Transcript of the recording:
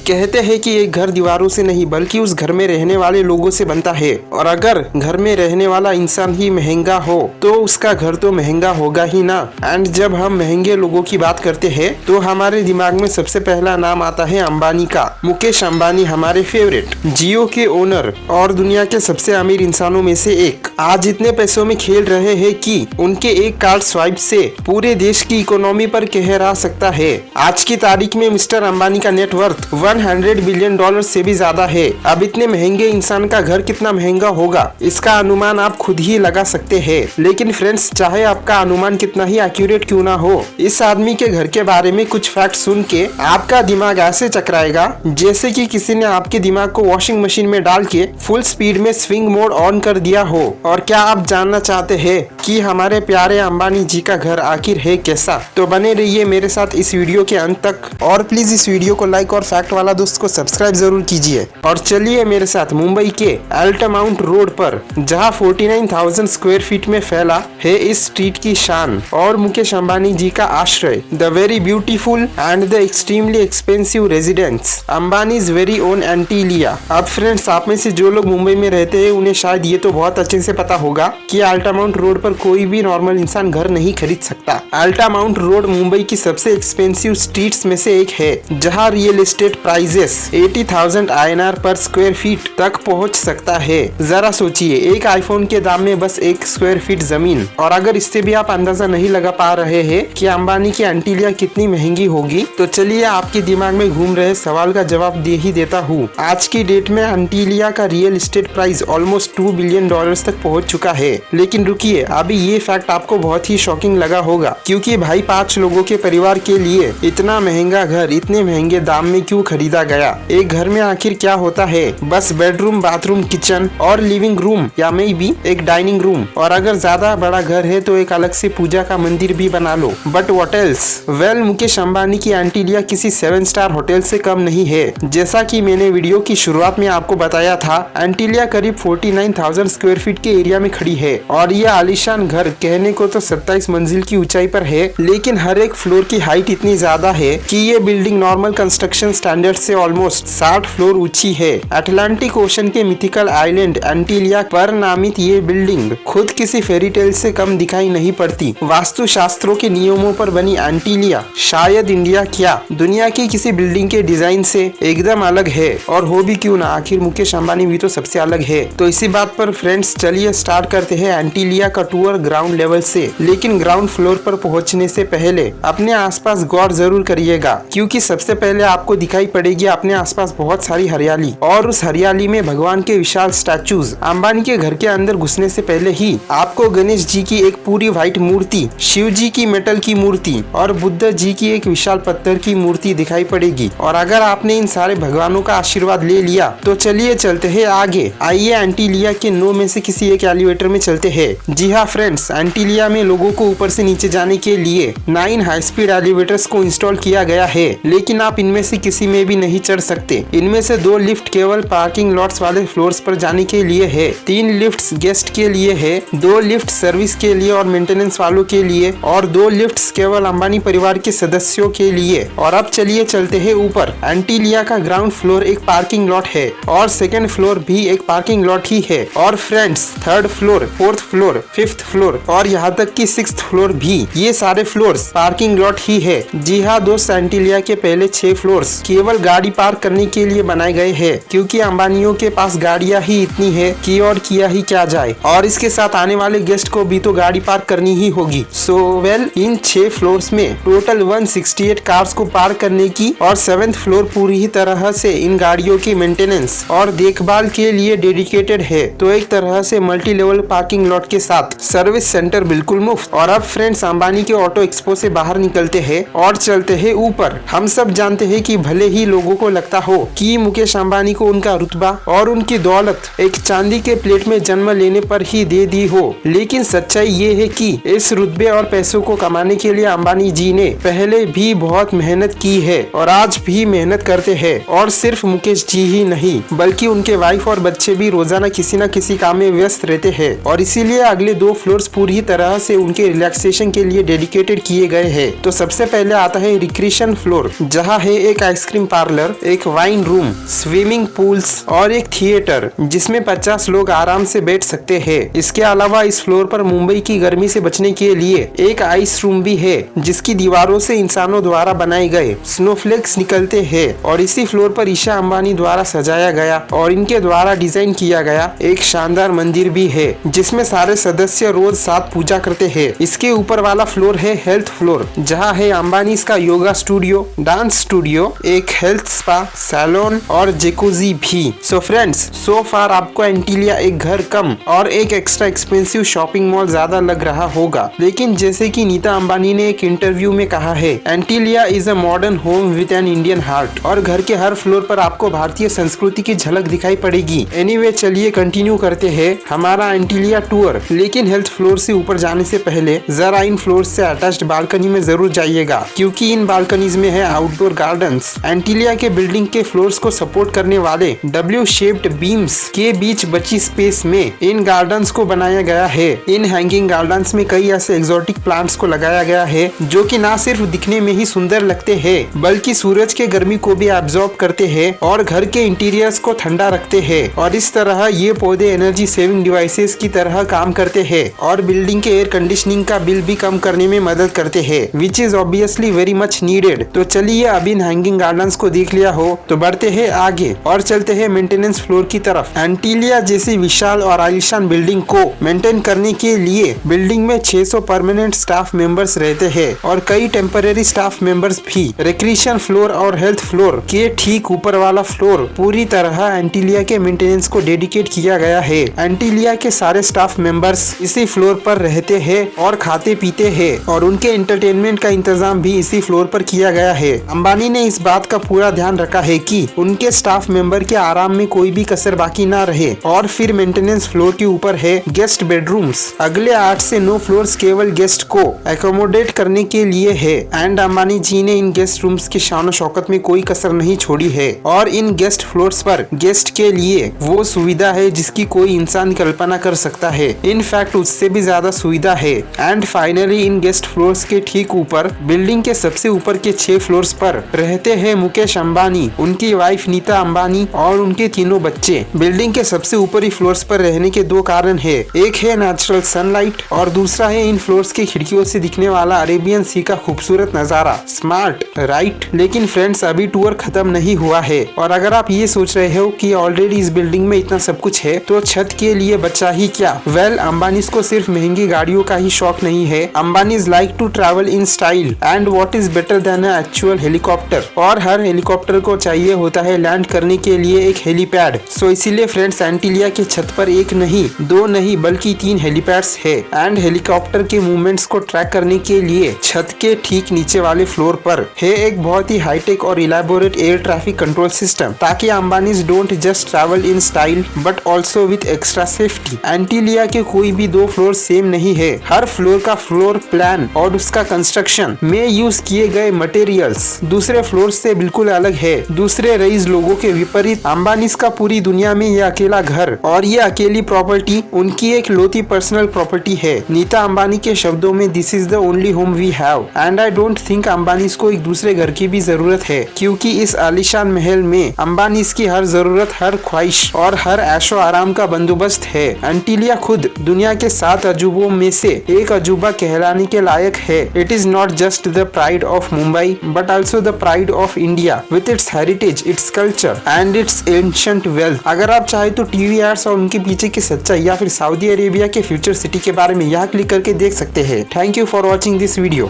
कहते हैं कि एक घर दीवारों से नहीं बल्कि उस घर में रहने वाले लोगों से बनता है, और अगर घर में रहने वाला इंसान ही महंगा हो तो उसका घर तो महंगा होगा ही ना। एंड जब हम महंगे लोगों की बात करते हैं तो हमारे दिमाग में सबसे पहला नाम आता है अंबानी का। मुकेश अंबानी हमारे फेवरेट जियो के ओनर और दुनिया के सबसे अमीर इंसानों में से एक, आज इतने पैसों में खेल रहे हैं कि उनके एक कार्ड स्वाइप से पूरे देश की इकोनॉमी पर कहर आ सकता है। आज की तारीख में मिस्टर अंबानी का नेटवर्थ 100 बिलियन डॉलर से भी ज्यादा है। अब इतने महंगे इंसान का घर कितना महंगा होगा इसका अनुमान आप खुद ही लगा सकते हैं। लेकिन फ्रेंड्स, चाहे आपका अनुमान कितना ही एक्यूरेट क्यों ना हो, इस आदमी के घर के बारे में कुछ फैक्ट सुन के आपका दिमाग ऐसे चकराएगा जैसे कि किसी ने आपके दिमाग को वॉशिंग मशीन में डाल के फुल स्पीड में स्विंग मोड ऑन कर दिया हो। और क्या आप जानना चाहते हैं कि हमारे प्यारे अंबानी जी का घर आखिर है कैसा? तो बने रहिए मेरे साथ इस वीडियो के अंत तक, और प्लीज इस वीडियो को लाइक और फैक्ट वाला दोस्त को सब्सक्राइब जरूर कीजिए। और चलिए मेरे साथ मुंबई के अल्टामाउंट रोड पर, जहां 49,000 स्क्वायर फीट में फैला है इस स्ट्रीट की शान और मुकेश अंबानी जी का आश्रय, the very beautiful and the extremely expensive residence Ambanis very own Antilia. अब फ्रेंड्स, आप में से जो लोग मुंबई में रहते हैं उन्हें शायद ये तो बहुत अच्छे से पता होगा कि अल्टामाउंट रोड पर कोई भी नॉर्मल इंसान घर नहीं खरीद सकता। अल्टामाउंट रोड मुंबई की सबसे एक्सपेंसिव स्ट्रीट्स में से एक है, जहां रियल एस्टेट प्राइजेस 80,000 INR पर स्क्वायर फीट तक पहुंच सकता है। जरा सोचिए, एक आईफोन के दाम में बस 1 स्क्वायर फीट जमीन। और अगर इससे भी आप अंदाजा नहीं लगा पा रहे हैं कि अंबानी की एंटीलिया कितनी महंगी होगी, तो चलिए आपके दिमाग में घूम रहे सवाल का जवाब दे ही देता हूँ। आज की डेट में एंटीलिया का real estate price almost 2 billion dollars तक पहुंच चुका है। लेकिन रुकिए, अभी ये फैक्ट आपको बहुत ही शॉकिंग लगा होगा, क्योंकि भाई 5 लोगों के परिवार के लिए इतना महंगा घर इतने महंगे दाम में क्यों खरीदा गया? एक घर में आखिर क्या होता है? बस बेडरूम, बाथरूम, किचन और लिविंग रूम, या मे बी एक डाइनिंग रूम, और अगर ज्यादा बड़ा घर है तो एक अलग से पूजा का मंदिर भी बना लो। But what else? Well, Mukesh Ambani की एंटीलिया किसी 7 स्टार होटल से कम नहीं है। जैसा कि मैंने वीडियो की शुरुआत में आपको बताया था, एंटीलिया करीब 49,000 स्क्वायर फीट के एरिया में खड़ी है, और यह आलीशान घर कहने को तो 27 मंजिल की ऊंचाई पर है, लेकिन हर एक फ्लोर की हाइट इतनी ज्यादा है कि ये बिल्डिंग नॉर्मल कंस्ट्रक्शन स्टैंडर्ड से ऑलमोस्ट 60 फ्लोर ऊंची है। अटलांटिक ओशन के मिथिकल आइलैंड एंटीलिया पर नामित ये बिल्डिंग खुद किसी फेरी टेल से कम दिखाई नहीं पड़ती। वास्तु शास्त्रों के नियमों पर बनी एंटीलिया शायद इंडिया क्या दुनिया की किसी बिल्डिंग के डिजाइन से एकदम अलग है, और हो भी क्यों ना, आखिर मुकेश अंबानी भी तो सबसे अलग है। तो इसी बात पर फ्रेंड्स, चलिए स्टार्ट करते हैं एंटीलिया का टूर ग्राउंड लेवल से। लेकिन ग्राउंड फ्लोर पर पहुंचने से पहले अपने आसपास गौर जरूर करिएगा, क्योंकि सबसे पहले आपको दिखाई पड़ेगी अपने आसपास बहुत सारी हरियाली, और उस हरियाली में भगवान के विशाल स्टैचूज। अंबानी के घर के अंदर घुसने से पहले ही आपको गणेश जी की एक पूरी व्हाइट मूर्ति, शिव जी की मेटल की मूर्ति और बुद्ध जी की एक विशाल पत्थर की मूर्ति दिखाई पड़ेगी। और अगर आपने इन सारे भगवानों का आशीर्वाद ले लिया तो चलिए चलते हैं आगे। आइए एंटीलिया के 9 में से किसी एक एलिवेटर में चलते हैं। जी हाँ फ्रेंड्स, एंटीलिया में लोगों को ऊपर से नीचे जाने के लिए 9 हाई स्पीड एलिवेटर्स को इंस्टॉल किया गया है, लेकिन आप इनमें से किसी में भी नहीं चढ़ सकते। इनमें से 2 लिफ्ट केवल पार्किंग लॉट्स वाले फ्लोर्स पर जाने के लिए है, 3 लिफ्ट्स गेस्ट के लिए है, 2 लिफ्ट सर्विस के लिए और मेंटेनेंस वालों के लिए, और 2 लिफ्ट्स केवल अंबानी परिवार के सदस्यों के लिए। और अब चलिए चलते हैं ऊपर। एंटीलिया का ग्राउंड फ्लोर एक पार्किंग लॉट है, और सेकंड फ्लोर भी एक पार्किंग लॉट ही है, और friends 3rd floor, 4th floor, 5th floor और यहाँ तक कि 6th फ्लोर भी, ये सारे फ्लोर्स पार्किंग लॉट ही है। जी हाँ दोस्त, एंटीलिया के पहले 6 फ्लोर्स केवल गाड़ी पार्क करने के लिए बनाए गए हैं, क्योंकि अंबानियों के पास गाड़ियाँ ही इतनी है कि और किया ही क्या जाए, और इसके साथ आने वाले गेस्ट को भी तो गाड़ी पार्क करनी ही होगी। सो वेल, इन 6 फ्लोर्स में टोटल 168 कार्स को पार्क करने की, और 7th फ्लोर पूरी ही तरह से इन गाड़ियों की मेंटेनेंस और देखभाल के लिए डेडिकेटेड है। तो एक तरह से मल्टी लेवल पार्किंग लॉट के साथ सर्विस सेंटर बिल्कुल मुफ्त। और अब फ्रेंड्स, अंबानी के ऑटो एक्सपो से बाहर निकलते हैं और चलते हैं ऊपर। हम सब जानते हैं कि भले ही लोगों को लगता हो कि मुकेश अंबानी को उनका रुतबा और उनकी दौलत एक चांदी के प्लेट में जन्म लेने पर ही दे दी हो, लेकिन सच्चाई ये है कि इस रुतबे और पैसों को कमाने के लिए अंबानी जी ने पहले भी बहुत मेहनत की है, और आज भी मेहनत करते हैं। और सिर्फ मुकेश जी ही नहीं, बल्कि उनके वाइफ और बच्चे भी रोजाना किसी न किसी काम में व्यस्त रहते हैं, और इसीलिए अगले 2 फ्लोर्स पूरी तरह से उनके रिलैक्सेशन के लिए डेडिकेटेड किए गए हैं। तो सबसे पहले आता है रिक्रिएशन फ्लोर, जहाँ है एक आइसक्रीम पार्लर, एक वाइन रूम, स्विमिंग पूल्स और एक थिएटर जिसमें 50 लोग आराम से बैठ सकते हैं। इसके अलावा इस फ्लोर पर मुंबई की गर्मी से बचने के लिए एक आइस रूम भी है जिसकी दीवारों से इंसानों द्वारा बनाए गए स्नोफ्लेक्स निकलते हैं और इसी फ्लोर पर ईशा अंबानी द्वारा सजाया गया और इनके द्वारा डिजाइन किया गया एक शानदार मंदिर भी है जिसमें सारे सदस्य रोज साथ पूजा करते हैं। इसके ऊपर वाला फ्लोर है हेल्थ फ्लोर, जहाँ है अंबानी का योगा स्टूडियो, डांस स्टूडियो, एक हेल्थ स्पा, सैलून और जेकुजी भी। सो फ्रेंड्स, सो फार आपको एंटीलिया एक घर कम और एक एक्स्ट्रा एक्सपेंसिव शॉपिंग मॉल ज्यादा लग रहा होगा, लेकिन जैसे कि नीता अंबानी ने एक इंटरव्यू में कहा है, Antilia is a modern home with an Indian heart और घर के हर फ्लोर पर आपको भारतीय संस्कृति की झलक दिखाई पड़ेगी। एनीवे, चलिए कंटिन्यू करते हैं हमारा एंटीलिया टूर, लेकिन हेल्थ फ्लोर से ऊपर जाने से पहले जरा इन फ्लोर से अटैच्ड बालकनी में जरूर जाइएगा, क्योंकि इन बालकनीज में है आउटडोर गार्डन्स। एंटीलिया के बिल्डिंग के फ्लोर्स को सपोर्ट करने वाले W शेप्ड बीम्स के बीच बची स्पेस में इन गार्डन्स को बनाया गया है। इन हैंगिंग गार्डन्स में कई ऐसे एक्सोटिक प्लांट्स को लगाया गया है जो कि ना सिर्फ दिखने में ही सुंदर लगते हैं बल्कि सूरज के गर्मी को भी एब्जॉर्ब करते हैं और घर के इंटीरियर्स को ठंडा रखते हैं। और इस तरह ये पौधे एनर्जी सेविंग डिवाइसेस की तरह काम करते हैं और बिल्डिंग के एयर कंडीशनिंग का बिल भी कम करने में मदद करते हैं, which is obviously very much needed. तो चलिए, अब इन हैंगिंग गार्डन्स को देख लिया हो तो बढ़ते हैं आगे और चलते हैं मेंटेनेंस फ्लोर की तरफ। एंटीलिया जैसी विशाल और आलीशान बिल्डिंग को मेंटेन करने के लिए बिल्डिंग में 600 परमानेंट स्टाफ मेंबर्स रहते हैं और कई टेम्पररी स्टाफ मेंबर्स भी। रिक्रिएशन फ्लोर और हेल्थ फ्लोर के ठीक ऊपर वाला फ्लोर पूरी तरह एंटीलिया के मेंटेनेंस को डेडिकेट किया गया है। एंटीलिया के सारे स्टाफ मेंबर्स इसी फ्लोर पर रहते हैं और खाते पीते हैं और उनके एंटरटेनमेंट का इंतजाम भी इसी फ्लोर पर किया गया है। अंबानी ने इस बात का पूरा ध्यान रखा है कि उनके स्टाफ मेंबर के आराम में कोई भी कसर बाकी ना रहे। और फिर मेंटेनेंस फ्लोर के ऊपर है गेस्ट बेडरूम्स। अगले 8 से 9 फ्लोर्स केवल गेस्ट को एकोमोडेट करने के लिए है एंड अंबानी जी ने इन गेस्ट रूम्स की शान शौकत में कोई कसर नहीं छोड़ी है। और इन गेस्ट फ्लोर्स पर गेस्ट के लिए वो सुविधा है जिसकी कोई इंसान कल्पना कर सकता है, इनफैक्ट उससे भी ज्यादा सुविधा है। And finally in guest floors के ठीक ऊपर बिल्डिंग के सबसे ऊपर के 6 फ्लोर्स पर रहते हैं मुकेश अंबानी, उनकी वाइफ नीता अंबानी और उनके तीनों बच्चे। बिल्डिंग के सबसे ऊपरी फ्लोर्स पर रहने के 2 कारण है, एक है नेचुरल सनलाइट और दूसरा है इन फ्लोर्स के खिड़कियों से दिखने वाला अरेबियन सी का खूबसूरत नजारा। Smart, right? लेकिन फ्रेंड्स, अभी टूर खत्म नहीं हुआ है और अगर आप ये सोच रहे हो कि ऑलरेडी इस बिल्डिंग में इतना सब कुछ है तो छत के लिए बचा ही क्या। वेल, अंबानीज को सिर्फ महंगी गाड़ियों का ही शौक नहीं है। Ambanis like to travel in style and what is better than a actual helicopter. और हर हेलीकॉप्टर को चाहिए होता है लैंड करने के लिए एक हेलीपैड। सो इसीलिए फ्रेंड्स, एंटीलिया के छत पर 1 नहीं, 2 नहीं बल्कि 3 हेलीपैड्स है एंड हेलीकॉप्टर के मूवमेंट्स को ट्रैक करने के लिए छत के ठीक नीचे वाले फ्लोर पर है एक बहुत ही हाईटेक और elaborate air traffic control system, ताकि Ambanis don't just travel in style but also with extra safety. Antilia के कोई भी 2 फ्लोर सेम नहीं है। हर फ्लोर का फ्लोर प्लान और उसका कंस्ट्रक्शन में यूज किए गए मटेरियल्स दूसरे फ्लोर से बिल्कुल अलग है। दूसरे रईस लोगों के विपरीत अंबानीज का पूरी दुनिया में ये अकेला घर और ये अकेली प्रॉपर्टी उनकी एक लौती पर्सनल प्रॉपर्टी है। नीता अंबानी के शब्दों में, this is the only home we have and I don't think Ambanis को एक दूसरे घर की भी जरूरत है, क्योंकि इस आलीशान महल में अंबानीज की हर जरूरत, हर ख्वाहिश और हर ऐशो आराम का बंदोबस्त है। एंटीलिया खुद दुनिया के 7 अजूबों में से एक अजूबा कहलाने के लायक है। It is not just the pride of Mumbai but also the pride of India with its heritage, its culture and it's ancient wealth. अगर आप चाहे तो टीवी एड्स और उनके पीछे की सच्चाई या फिर सऊदी अरेबिया के फ्यूचर सिटी के बारे में यहाँ क्लिक करके देख सकते हैं। Thank you for watching this video.